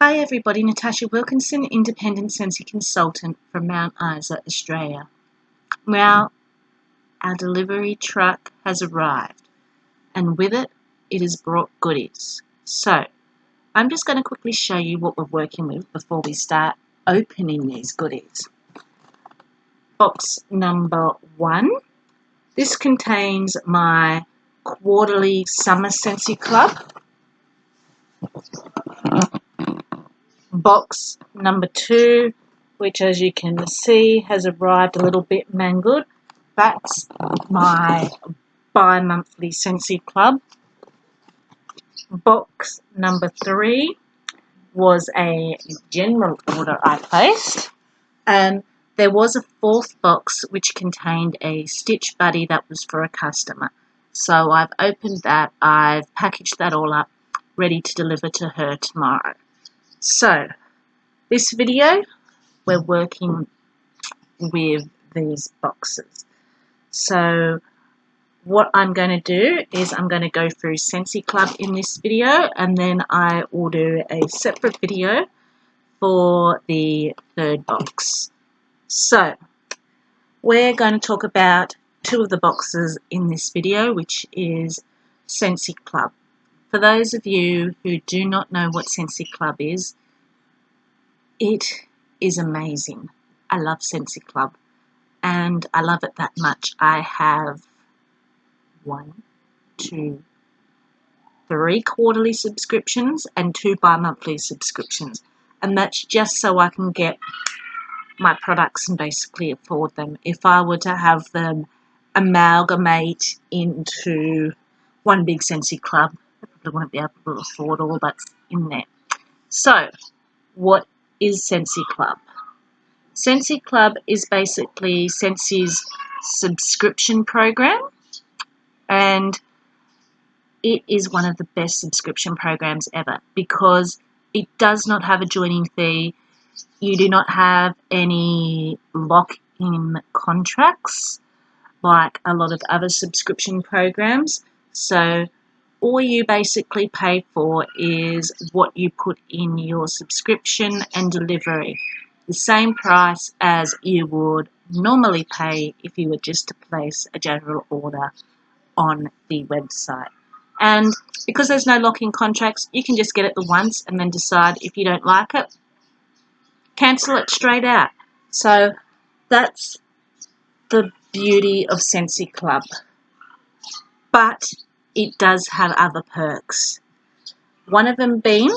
Hi everybody, Natasha Wilkinson, Independent Scentsy Consultant from Mount Isa, Australia. Now, our delivery truck has arrived and with it, it has brought goodies. So, I'm just going to quickly show you what we're working with before we start opening these goodies. Box number 1. This contains my Quarterly Summer Scentsy Club. Box number 2, which as you can see has arrived a little bit mangled. That's my Bimonthly Scentsy Club. Box number 3 was a general order I placed, and there was a 4th box which contained a stitch buddy that was for a customer. So I've opened that, I've packaged that all up, ready to deliver to her tomorrow. So this video, we're working with these boxes. So what I'm going to do is I'm going to go through Scentsy Club in this video, and then I will do a separate video for the 3rd box. So we're going to talk about 2 of the boxes in this video, which is Scentsy Club. For those of you who do not know what Scentsy Club is, it is amazing. I love Scentsy Club, and I love it that much. I have 1, 2, 3 quarterly subscriptions and 2 bi-monthly subscriptions, and that's just so I can get my products and basically afford them. If I were to have them amalgamate into one big Scentsy Club, I probably won't be able to afford all that's in there. So what is Scentsy Club? Scentsy Club is basically Scentsy's subscription program, and it is one of the best subscription programs ever because it does not have a joining fee. You do not have any lock-in contracts like a lot of other subscription programs. So all you basically pay for is what you put in your subscription and delivery. The same price as you would normally pay if you were just to place a general order on the website. And because there's no lock-in contracts, you can just get it the once and then decide if you don't like it, cancel it straight out. So that's the beauty of Scentsy Club. But it does have other perks. One of them being,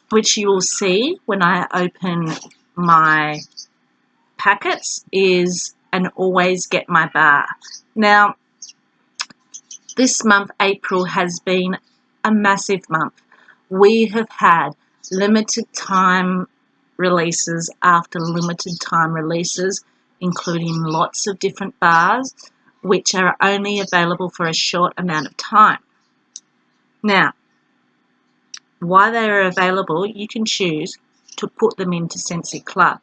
which you will see when I open my packets, is an always get my bar. Now, this month, April, has been a massive month. We have had limited time releases after limited time releases, including lots of different bars, which are only available for a short amount of time. Now, while they are available, you can choose to put them into Scentsy Club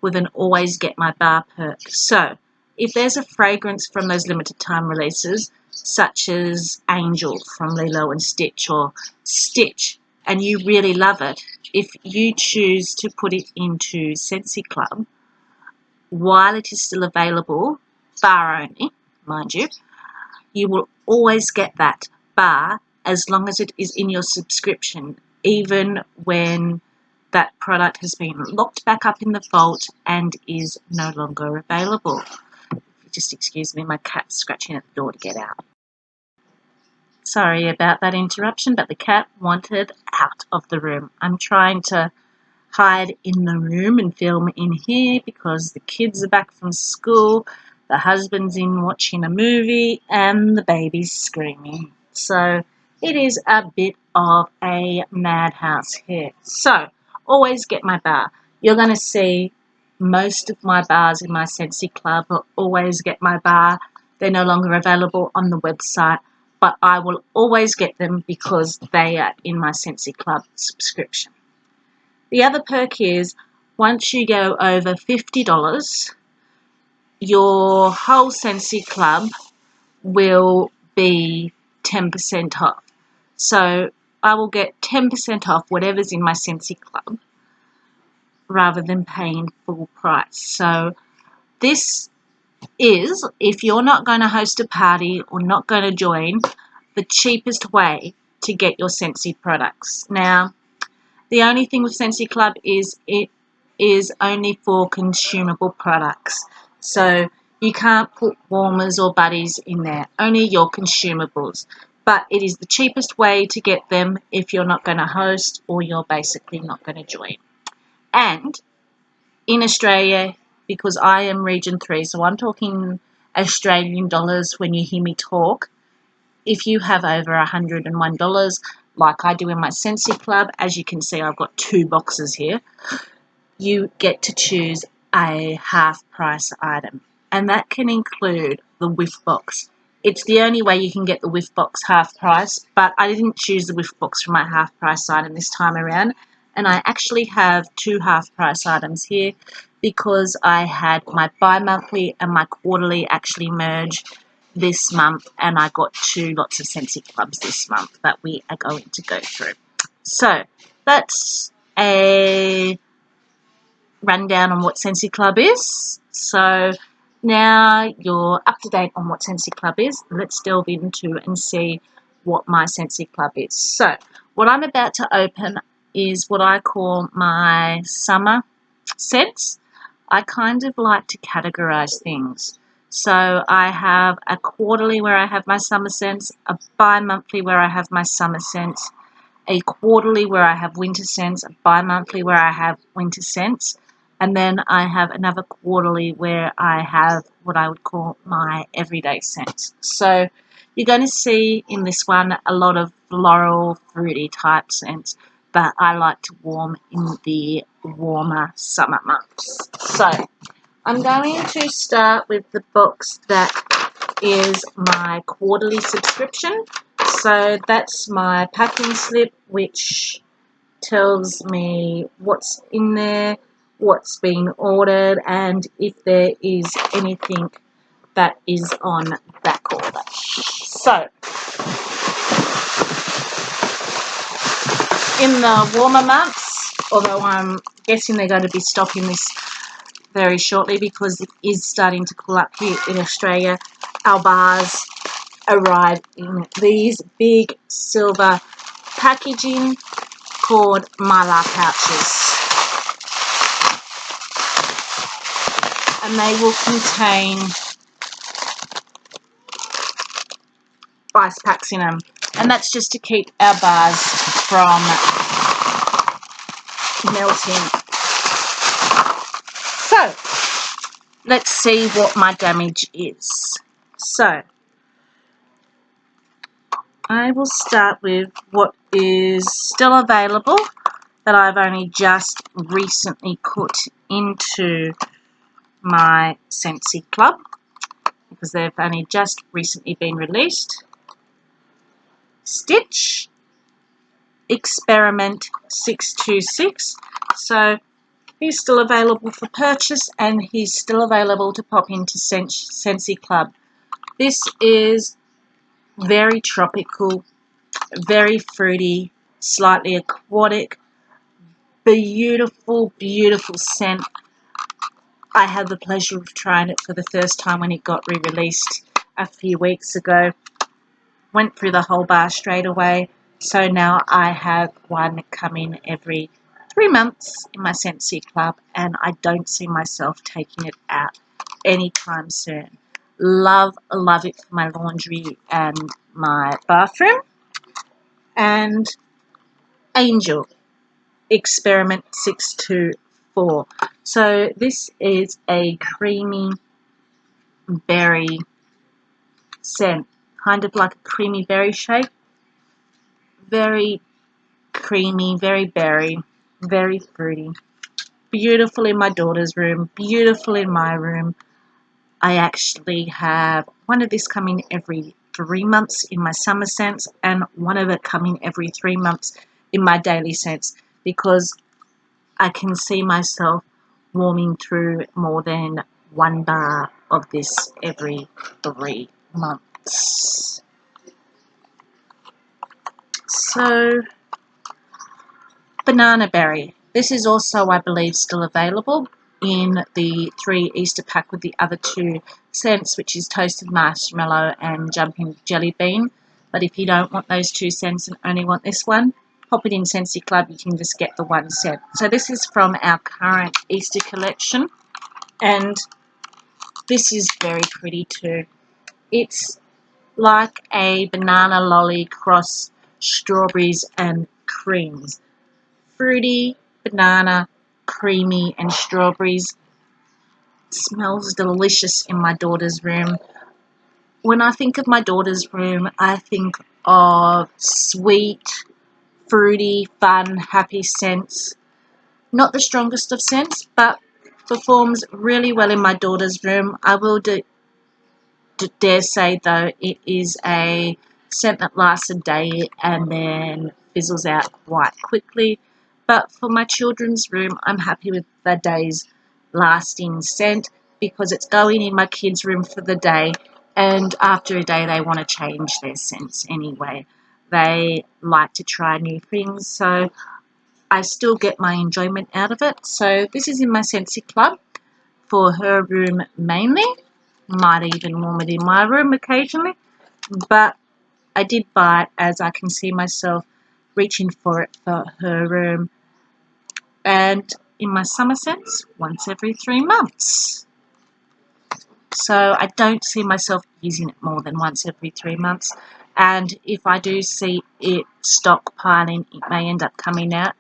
with an always get my bar perk. So, if there's a fragrance from those limited time releases, such as Angel from Lilo and Stitch or Stitch, and you really love it, if you choose to put it into Scentsy Club, while it is still available, bar only, mind you, you will always get that bar as long as it is in your subscription, even when that product has been locked back up in the vault and is no longer available. Just excuse me, my cat's scratching at the door to get out. Sorry about that interruption, but the cat wanted out of the room. I'm trying to hide in the room and film in here because the kids are back from school, the husband's in watching a movie, and the baby's screaming. So it is a bit of a madhouse here. So always get my bar. You're going to see most of my bars in my Scentsy Club are always get my bar. They're no longer available on the website, but I will always get them because they are in my Scentsy Club subscription. The other perk is once you go over $50, your whole Scentsy Club will be 10% off. So I will get 10% off whatever's in my Scentsy Club rather than paying full price. So this is, if you're not going to host a party or not going to join, the cheapest way to get your Scentsy products. Now, the only thing with Scentsy Club is it is only for consumable products. So you can't put warmers or buddies in there, only your consumables. But it is the cheapest way to get them if you're not going to host or you're basically not going to join. And in Australia, because I am region 3, so I'm talking Australian dollars when you hear me talk, if you have over $101, like I do in my Scentsy Club, as you can see I've got 2 boxes here, you get to choose a half price item, and that can include the whiff box. It's the only way you can get the whiff box half price, but I didn't choose the whiff box for my half price item this time around, and I actually have 2 half price items here because I had my bi-monthly and my quarterly actually merge this month, and I got 2 lots of Scentsy Clubs this month that we are going to go through. So that's a rundown on what Scentsy Club is. So now you're up to date on what Scentsy Club is. Let's delve into and see what my Scentsy Club is. So what I'm about to open is what I call my summer scents. I kind of like to categorize things. So I have a quarterly where I have my summer scents, a bi-monthly where I have my summer scents, a quarterly where I have winter scents, a bi-monthly where I have winter scents, and then I have another quarterly where I have what I would call my everyday scents. So you're going to see in this one a lot of floral, fruity type scents, but I like to warm in the warmer summer months. So I'm going to start with the box that is my quarterly subscription. So that's my packing slip, which tells me what's in there, what's been ordered, and if there is anything that is on back order. So in the warmer months, although I'm guessing they're going to be stopping this very shortly because it is starting to cool up here in Australia, our bars arrive in these big silver packaging called Mylar pouches, and they will contain ice packs in them, and that's just to keep our bars from melting. So let's see what my damage is. So I will start with what is still available that I've only just recently put into my Scentsy Club because they've only just recently been released. Stitch Experiment 626. So he's still available for purchase and he's still available to pop into Scentsy Club. This is very tropical, very fruity, slightly aquatic, beautiful, beautiful scent. I had the pleasure of trying it for the first time when it got re-released a few weeks ago. Went through the whole bar straight away. So now I have one coming every 3 months in my Scentsy Club, and I don't see myself taking it out anytime soon. Love it for my laundry and my bathroom. And Angel Experiment 624. So this is a creamy berry scent, kind of like a creamy berry shape. Very creamy, very berry, very fruity. Beautiful in my daughter's room, beautiful in my room. I actually have one of this coming every 3 months in my summer scents and one of it coming every 3 months in my daily scents because I can see myself warming through more than 1 bar of this every 3 months. So, banana berry. This is also, I believe, still available in the 3 Easter pack with the other 2 scents, which is toasted marshmallow and jumping jelly bean. But if you don't want those 2 scents and only want this one, pop it in Scentsy Club. You can just get the 1 scent. So this is from our current Easter collection, and this is very pretty too. It's like a banana lolly cross strawberries and creams. Fruity, banana, creamy, and strawberries. Smells delicious in my daughter's room. When I think of my daughter's room, I think of sweet, fruity, fun, happy scents. Not the strongest of scents, but performs really well in my daughter's room. I will dare say, though, it is a scent that lasts a day and then fizzles out quite quickly. But for my children's room, I'm happy with the day's lasting scent because it's going in my kids' room for the day, and after a day they want to change their scents anyway. They like to try new things, so I still get my enjoyment out of it. So this is in my Scentsy Club for her room mainly. Might even warm it in my room occasionally, but I did buy it as I can see myself reaching for it for her room, and in my summer scents once every 3 months. So I don't see myself using it more than once every 3 months, and if I do see it stockpiling, it may end up coming out.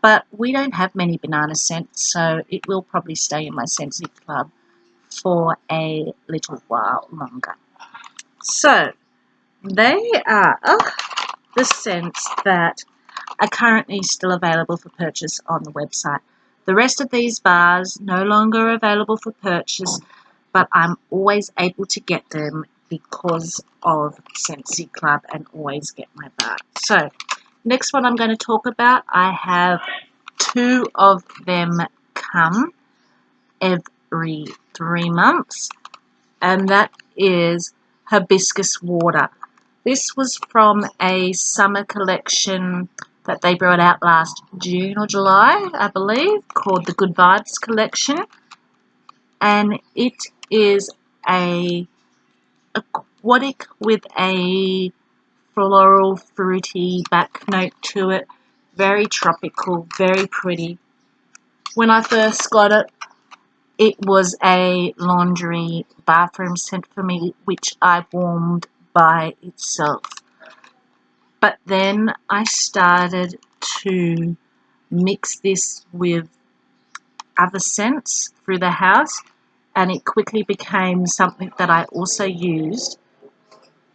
But we don't have many banana scents, so it will probably stay in my Scentsy Club for a little while longer. So they are the scents that are currently still available for purchase on the website. The rest of these bars no longer available for purchase, but I'm always able to get them because of Scentsy Club and always get my bar. So next one I'm going to talk about, I have 2 of them come every 3 months, and that is hibiscus water. This was from a summer collection that they brought out last June or July, I believe, called the Good Vibes collection, and it is a aquatic with a floral fruity back note to it. Very tropical, very pretty. When I first got it, it was a laundry bathroom scent for me, which I warmed by itself. But then I started to mix this with other scents through the house, and it quickly became something that I also used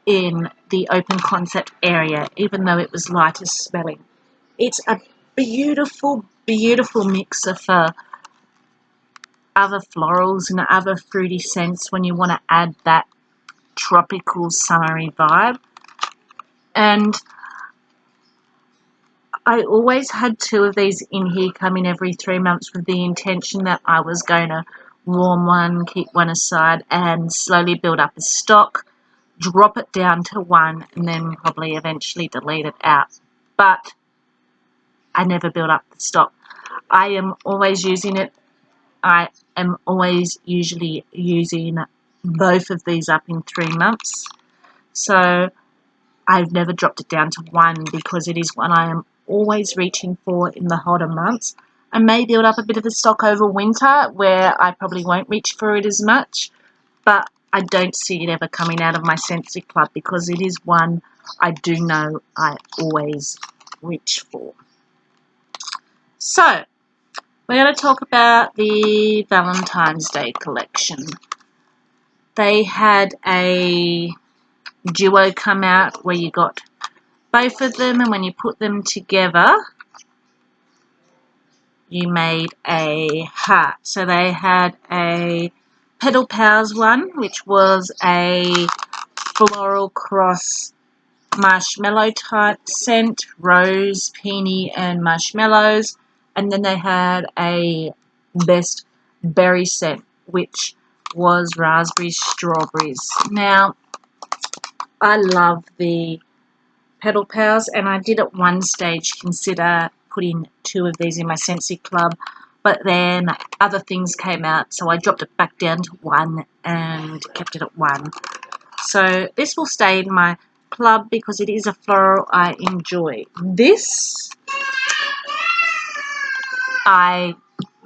in the open concept area, even though it was lighter smelling. It's a beautiful, beautiful mixer for other florals and other fruity scents when you want to add that tropical summery vibe. And I always had 2 of these in here coming every 3 months with the intention that I was going to warm one, keep one aside, and slowly build up a stock, drop it down to 1, and then probably eventually delete it out. But I never built up the stock. I am always using it. I am always usually using both of these up in 3 months. So I've never dropped it down to 1 because it is one I am always reaching for in the hotter months. I may build up a bit of a stock over winter where I probably won't reach for it as much, but I don't see it ever coming out of my Scentsy Club because it is one I do know I always reach for. So we're going to talk about the Valentine's Day collection. They had a duo come out where you got both of them, and when you put them together, you made a heart. So they had a Petal Pals one, which was a floral cross marshmallow type scent, rose, peony, and marshmallows. And then they had a best berry scent, which was raspberry strawberries. Now, I love the Petal Pals, and I did at one stage consider putting 2 of these in my Scentsy club, but then other things came out, so I dropped it back down to 1 and kept it at 1. So this will stay in my club because it is a floral I enjoy. This,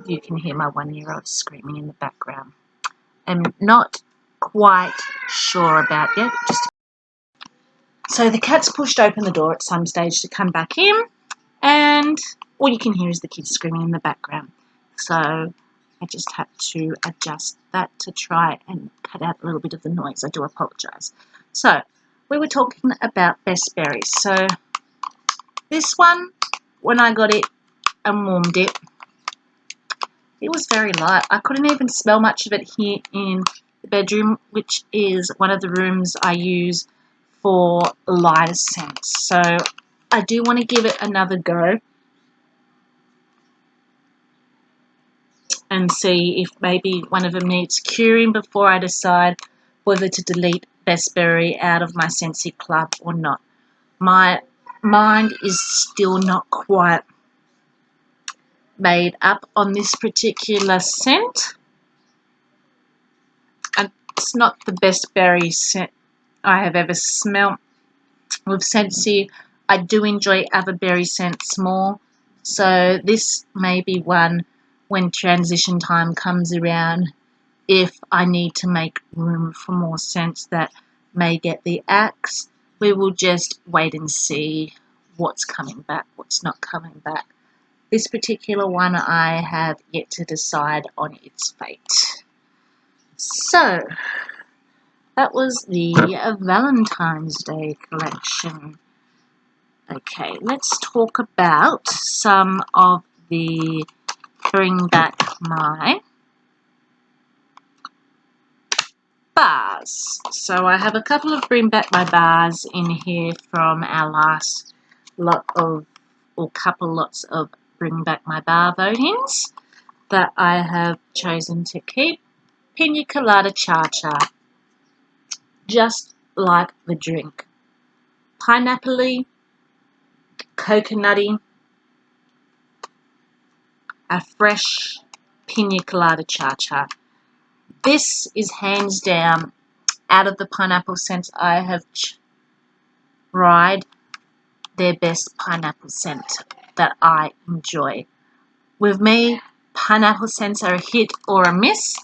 you can hear my 1-year-old screaming in the background. I'm not quite sure about yet. So the cat's pushed open the door at some stage to come back in, and all you can hear is the kids screaming in the background. So I just had to adjust that to try and cut out a little bit of the noise. I do apologise. So we were talking about best berries. So this one, when I got it and warmed it, it was very light. I couldn't even smell much of it here in the bedroom, which is one of the rooms I use for lighter scents. So I do want to give it another go and see if maybe one of them needs curing before I decide whether to delete Best Berry out of my Scentsy club or not. My mind is still not quite made up on this particular scent. And it's not the Best Berry scent I have ever smelled with Scentsy. I do enjoy other berry scents more, so this may be one when transition time comes around, if I need to make room for more scents that may get the axe. We will just wait and see what's coming back, what's not coming back. This particular one I have yet to decide on its fate. So that was the Valentine's Day collection. Okay, let's talk about some of the Bring Back My bars. So I have a couple of Bring Back My bars in here from our last couple lots of Bring Back My bar votings that I have chosen to keep. Pina Colada Cha-Cha, just like the drink. Pineapple-y, coconutty, a fresh Pina Colada Cha-Cha. This is hands down, out of the pineapple scents I have tried, their best pineapple scent that I enjoy. With me, pineapple scents are a hit or a miss.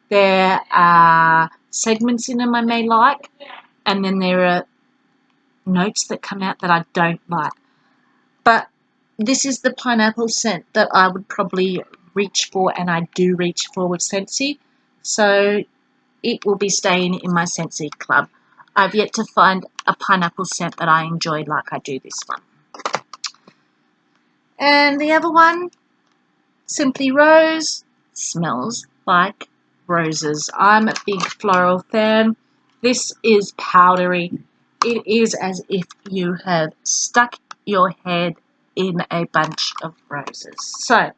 There are segments in them I may like, and then there are notes that come out that I don't like. But this is the pineapple scent that I would probably reach for, and I do reach for with Scentsy. So it will be staying in my Scentsy club. I've yet to find a pineapple scent that I enjoy like I do this one. And the other one, Simply Rose, smells like roses. I'm a big floral fan. This is powdery. It is as if you have stuck your head in a bunch of roses. So,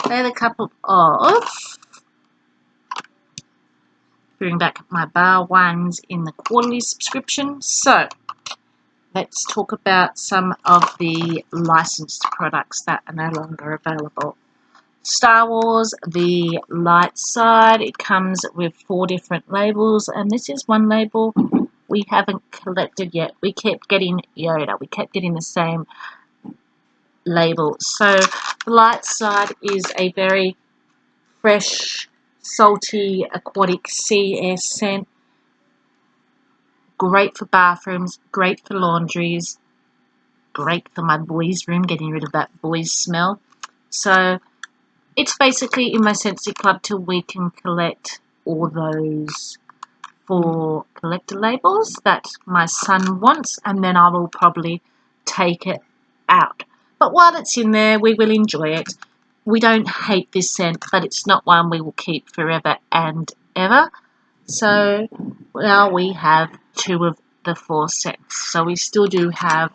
they're a couple of Bring Back My bar ones in the quarterly subscription. So, let's talk about some of the licensed products that are no longer available. Star Wars, the light side, it comes with 4 different labels, and this is one label we haven't collected yet. We kept getting Yoda, we kept getting the same label. So the light side is a very fresh, salty, aquatic sea air scent. Great for bathrooms, great for laundries, great for my boys' room, getting rid of that boys' smell. So it's basically in my Scentsy club till we can collect all those 4 collector labels that my son wants, and then I will probably take it out. But while it's in there, we will enjoy it. We don't hate this scent, but it's not one we will keep forever and ever. So now we have 2 of the 4 scents. So we still do have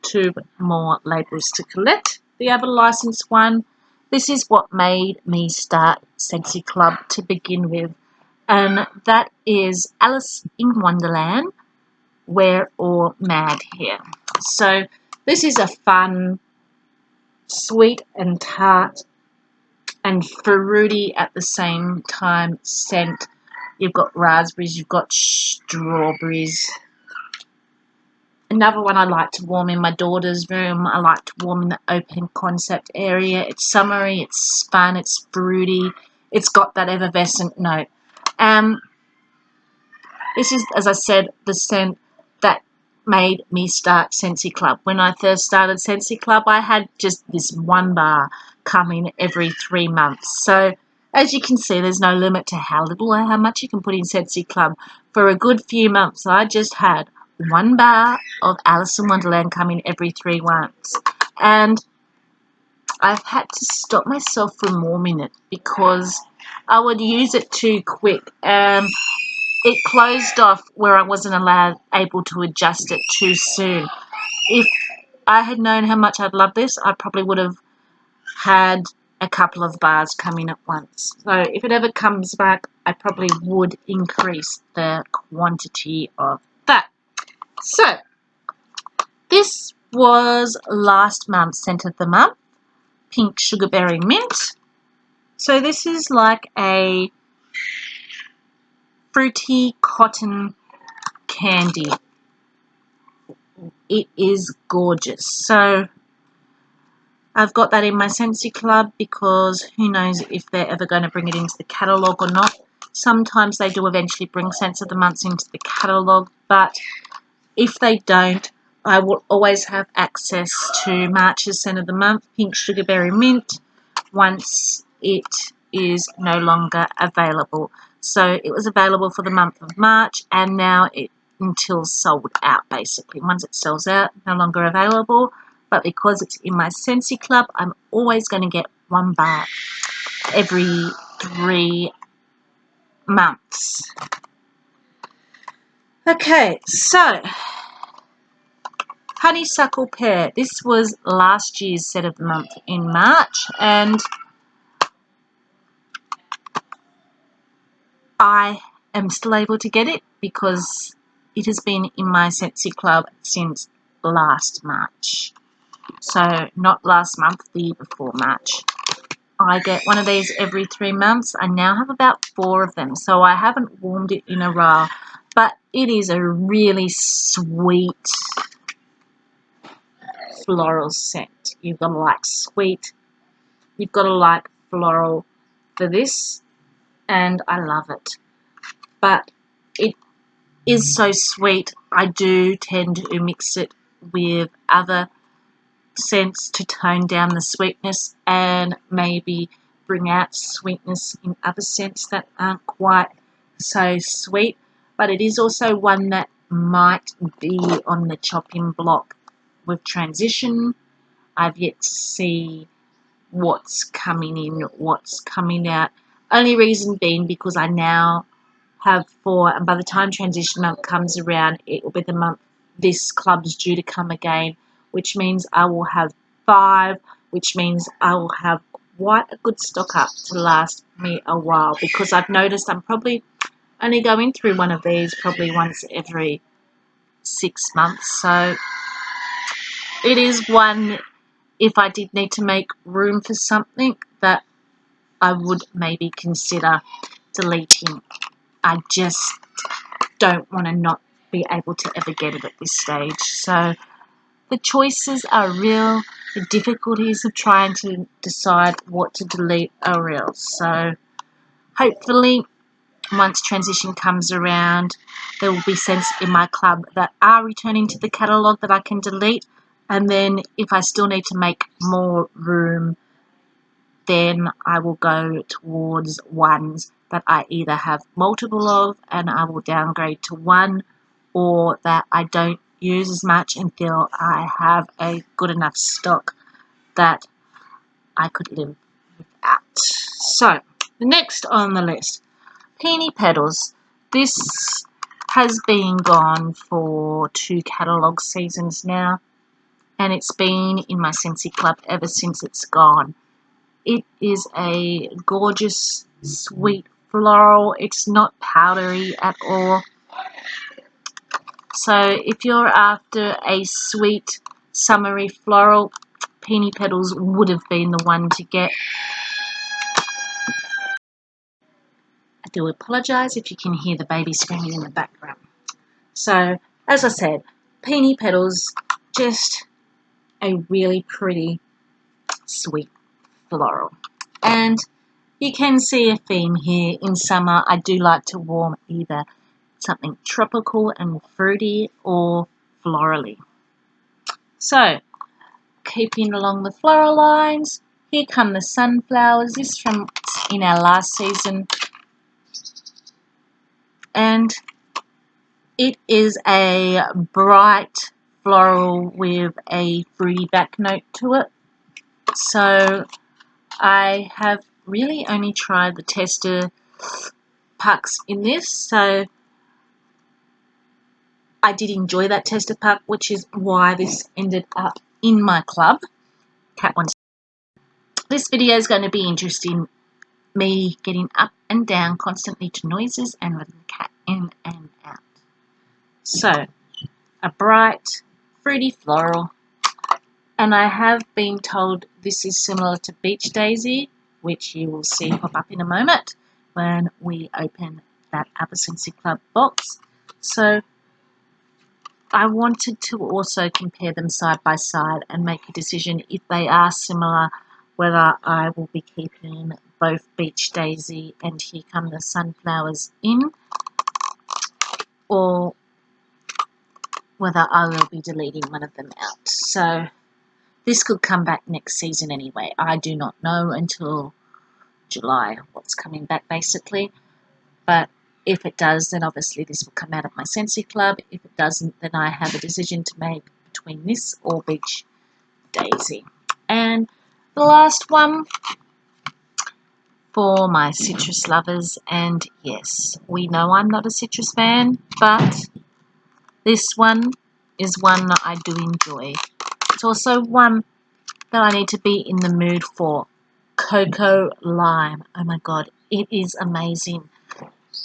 2 more labels to collect. The other licensed one, this is what made me start Scentsy Club to begin with, and that is Alice in Wonderland, We're All Mad Here. So this is a fun, sweet and tart and fruity at the same time scent. You've got raspberries, you've got strawberries. Another one I like to warm in my daughter's room. I like to warm in the open concept area. It's summery, it's fun, it's fruity. It's got that effervescent note. This is, as I said, the scent that made me start Scentsy Club. When I first started Scentsy Club, I had just this one bar coming every 3 months. So as you can see, there's no limit to how little or how much you can put in Scentsy Club. For a good few months, I just had one bar of Alice in Wonderland coming every 3 months. And I've had to stop myself from warming it because I would use it too quick. It closed off where I wasn't able to adjust it too soon. If I had known how much I'd love this, I probably would have had a couple of bars coming at once. So if it ever comes back, I probably would increase the quantity of that. So this was last month's scent of the month, Pink Sugarberry Mint. So this is like a fruity cotton candy. It is gorgeous. So I've got that in my Scentsy Club because who knows if they're ever going to bring it into the catalogue or not. Sometimes they do eventually bring Scents of the Months into the catalogue, but if they don't, I will always have access to March's Scent of the Month, Pink Sugarberry Mint, once it is no longer available. So it was available for the month of March, and now it until sold out, basically. Once it sells out, no longer available. But because it's in my Scentsy Club, I'm always going to get one bar every 3 months. Okay, so Honeysuckle Pear. This was last year's scent of the month in March, and I am still able to get it because it has been in my Scentsy Club since last March. So not last month, the year before March. I get one of these every 3 months. I now have about 4 of them, so I haven't warmed it in a while, but it is a really sweet floral scent. You've got to like sweet, you've got to like floral for this, and I love it. But it is so sweet. I do tend to mix it with other scents to tone down the sweetness and maybe bring out sweetness in other scents that aren't quite so sweet. But it is also one that might be on the chopping block with transition. I've yet to see what's coming in, what's coming out. Only reason being because I now have 4, and by the time transition month comes around, it will be the month this club's due to come again, which means I will have 5, which means I will have quite a good stock up to last me a while, because I've noticed I'm probably only going through one of these probably once every 6 months. So it is one, if I did need to make room for something, that I would maybe consider deleting. I just don't want to not be able to ever get it at this stage. So the choices are real. The difficulties of trying to decide what to delete are real. So hopefully once transition comes around, there will be scents in my club that are returning to the catalogue that I can delete. And then if I still need to make more room, then I will go towards ones that I either have multiple of and I will downgrade to one, or that I don't use as much until I have a good enough stock that I could live without. So, the next on the list, Peony Petals. This has been gone for 2 catalogue seasons now, and it's been in my Scentsy Club ever since it's gone. It is a gorgeous, sweet floral. It's not powdery at all. So if you're after a sweet, summery floral, Peony Petals would have been the one to get. I do apologise if you can hear the baby screaming in the background. So, as I said, Peony Petals, just a really pretty, sweet floral. And you can see a theme here. In summer, I do like to warm either something tropical and fruity or florally. So, keeping along the floral lines, here come the sunflowers. This from in our last season. And it is a bright floral with a fruity back note to it. So I have really only tried the tester pucks in this, so I did enjoy that tester puck, which is why this ended up in my club. Cat wants. This video is going to be interesting, me getting up and down constantly to noises and letting the cat in and out. So, a bright, fruity floral, and I have been told this is similar to Beach Daisy, which you will see pop up in a moment when we open that other Scentsy Club box. So I wanted to also compare them side by side and make a decision if they are similar, whether I will be keeping both Beach Daisy and Here Come the Sunflowers in, or whether I will be deleting one of them out. So this could come back next season anyway. I do not know until July what's coming back basically. But if it does, then obviously this will come out of my Scentsy Club. If it doesn't, then I have a decision to make between this or Beach Daisy. And the last one for my citrus lovers. And yes, we know I'm not a citrus fan, but this one is one that I do enjoy. It's also one that I need to be in the mood for. Cocoa Lime. Oh my god, it is amazing.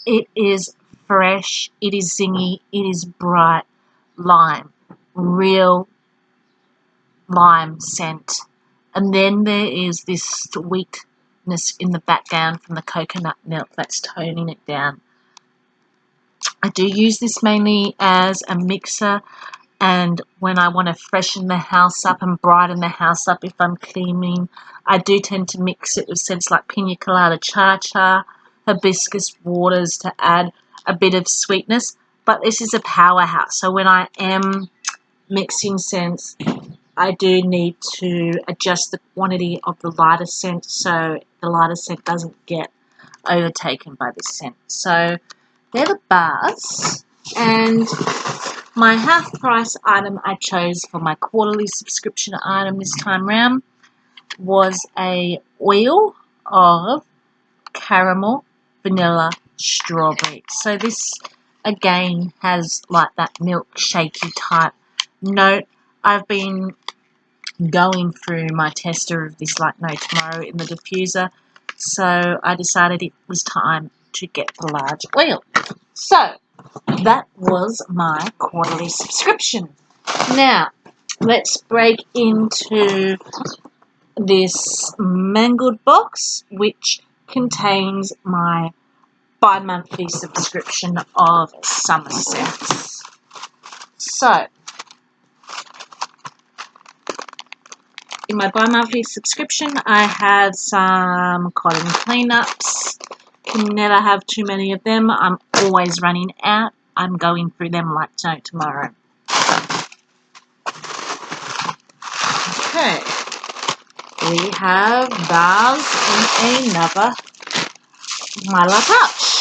It is fresh, it is zingy, it is bright lime. Real lime scent. And then there is this sweetness in the background from the coconut milk that's toning it down. I do use this mainly as a mixer, and when I want to freshen the house up and brighten the house up if I'm cleaning, I do tend to mix it with scents like Pina Colada Cha-Cha, hibiscus waters to add a bit of sweetness. But this is a powerhouse, so when I am mixing scents, I do need to adjust the quantity of the lighter scent so the lighter scent doesn't get overtaken by this scent. So they're the bars, and my half price item I chose for my quarterly subscription item this time round was a oil of caramel, vanilla, strawberry. So this again has like that milkshakey type note. I've been going through my tester of this like no tomorrow in the diffuser, so I decided it was time to get the large oil. So that was my quarterly subscription. Now let's break into this mangled box, which contains my bi-monthly subscription of summer scents. So in my bi-monthly subscription, I have some cotton cleanups. Can never have too many of them. I'm always running out. I'm going through them like no tomorrow. Okay. We have bars in another Mylar pouch.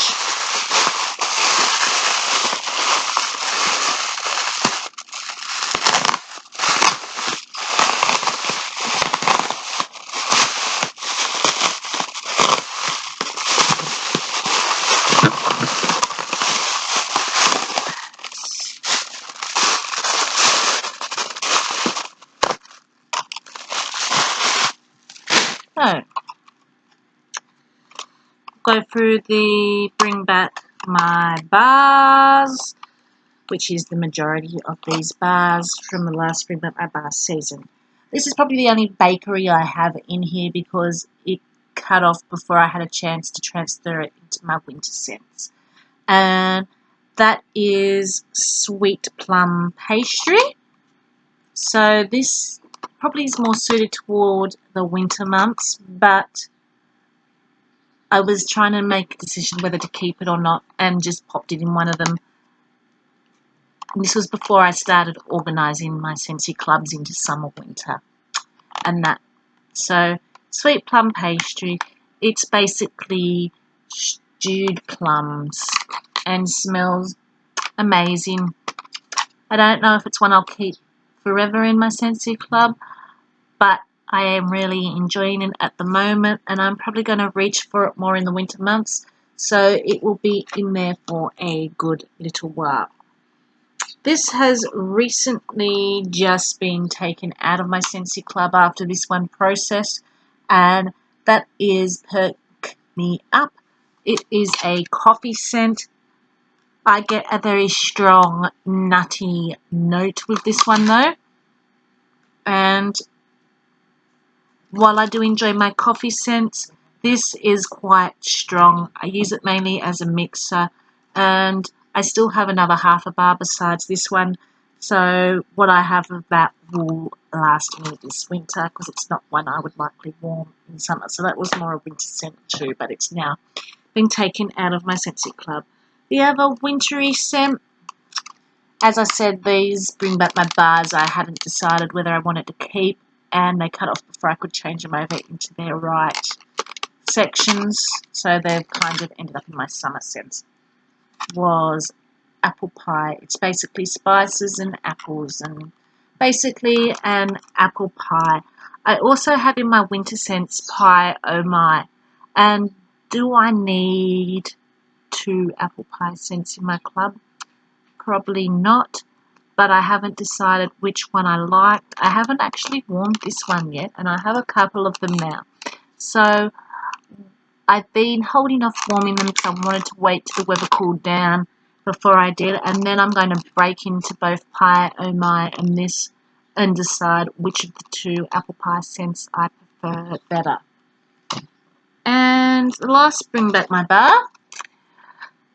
So, go through the bring back my bars. which is the majority of these bars from the last Spring Back My Bar season. This is probably the only bakery I have in here because it cut off before I had a chance to transfer it into my winter scents. And that is sweet plum pastry. So this probably is more suited toward the winter months, but I was trying to make a decision whether to keep it or not and just popped it in one of them. And this was before I started organising my Scentsy clubs into summer, winter, and that. So, sweet plum pastry, it's basically stewed plums and smells amazing. I don't know if it's one I'll keep forever in my Scentsy club, but I am really enjoying it at the moment, and I'm probably going to reach for it more in the winter months, so it will be in there for a good little while. This has recently just been taken out of my Scentsy club after this one process, and that is Perk Me Up. It is a coffee scent. I get a very strong nutty note with this one though, and while I do enjoy my coffee scents, this is quite strong. I use it mainly as a mixer, and I still have another half a bar besides this one, so what I have of that will last me this winter because it's not one I would likely warm in summer. So that was more a winter scent too, but it's now been taken out of my Scentsy club. The other wintry scent, as I said, these Bring Back My Bars I hadn't decided whether I wanted to keep, and they cut off before I could change them over into their right sections, so they've kind of ended up in my summer scents. Was apple pie. It's basically spices and apples, and basically an apple pie. I also have in my winter scents pie oh my, and do I need 2 apple pie scents in my club? Probably not, but I haven't decided which one I liked. I haven't actually warmed this one yet, and I have a couple of them now. So I've been holding off warming them because I wanted to wait till the weather cooled down before I did, and then I'm going to break into both Pie Oh My and this and decide which of the 2 apple pie scents I prefer better. And the last Bring Back My Bar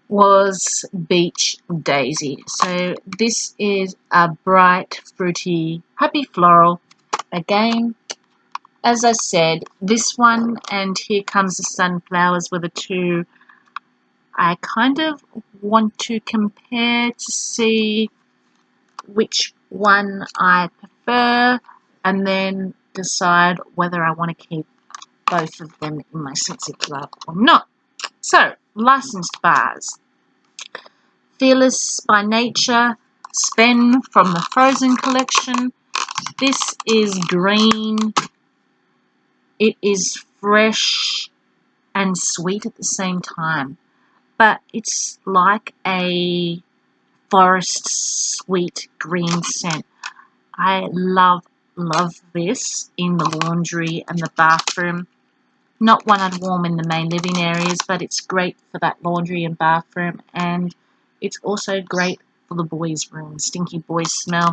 was Beach Daisy. So this is a bright, fruity, happy floral. Again, as I said, this one and Here Comes the Sunflowers were the 2 I kind of want to compare to see which one I prefer, and then decide whether I want to keep both of them in my Scentsy club or not. So, licensed bars. Fearless by Nature, Sven from the Frozen collection. This is green. It is fresh and sweet at the same time, but it's like a forest sweet green scent. I love this in the laundry and the bathroom. Not one I'd warm in the main living areas, but it's great for that laundry and bathroom, and it's also great for the boys' room, stinky boys smell.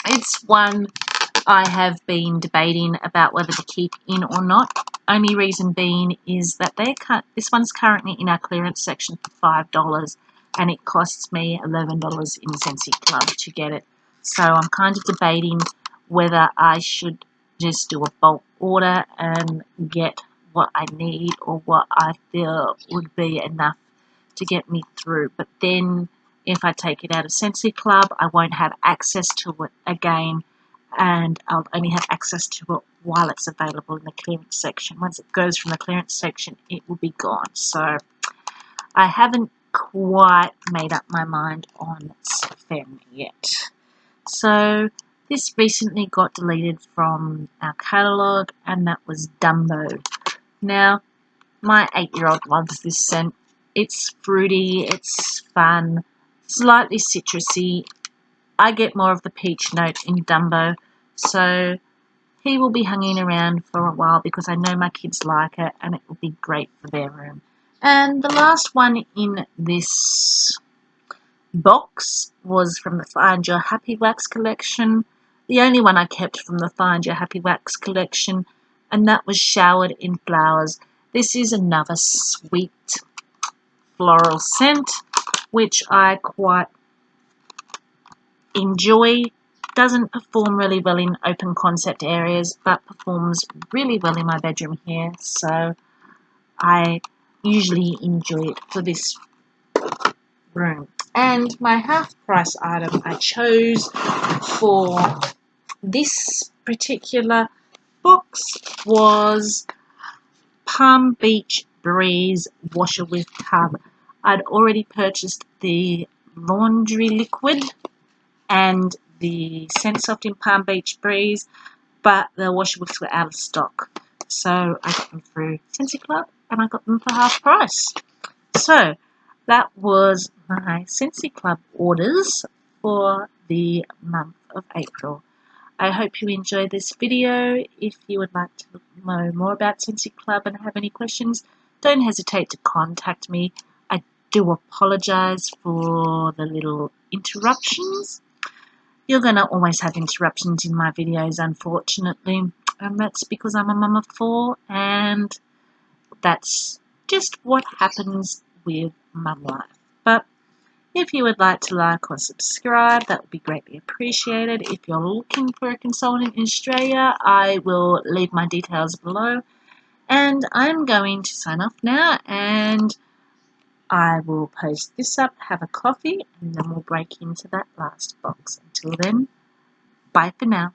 It's one I have been debating about whether to keep in or not. Only reason being is that this one's currently in our clearance section for $5, and it costs me $11 in Scentsy Club to get it. So I'm kind of debating whether I should just do a bulk order and get what I need or what I feel would be enough to get me through. But then if I take it out of Scentsy Club, I won't have access to it again, and I'll only have access to it while it's available in the clearance section. Once it goes from the clearance section, it will be gone. So I haven't quite made up my mind on Sven yet. So this recently got deleted from our catalogue, and that was Dumbo. Now, my 8-year-old loves this scent. It's fruity, it's fun, slightly citrusy. I get more of the peach note in Dumbo, so he will be hanging around for a while because I know my kids like it, and it will be great for their room. And the last one in this box was from the Find Your Happy Wax collection. The only one I kept from the Find Your Happy Wax collection, and that was Showered in Flowers. This is another sweet floral scent, which I quite enjoy. Doesn't perform really well in open concept areas, but performs really well in my bedroom here, so I usually enjoy it for this room. And my half price item I chose for this particular box was Palm Beach Breeze Washer with Tub. I'd already purchased the laundry liquid and the Scentsoft in Palm Beach Breeze, but the washer wicks were out of stock. So I got them through Scentsy Club and I got them for half price. So that was my Scentsy Club orders for the month of April. I hope you enjoyed this video. If you would like to know more about Scentsy Club and have any questions, don't hesitate to contact me. I do apologise for the little interruptions. You're going to always have interruptions in my videos, unfortunately, and that's because I'm a mum of 4, and that's just what happens with mum life. But if you would like to like or subscribe, that would be greatly appreciated. If you're looking for a consultant in Australia, I will leave my details below. And I'm going to sign off now, and I will post this up, have a coffee, and then we'll break into that last box. Until then, bye for now.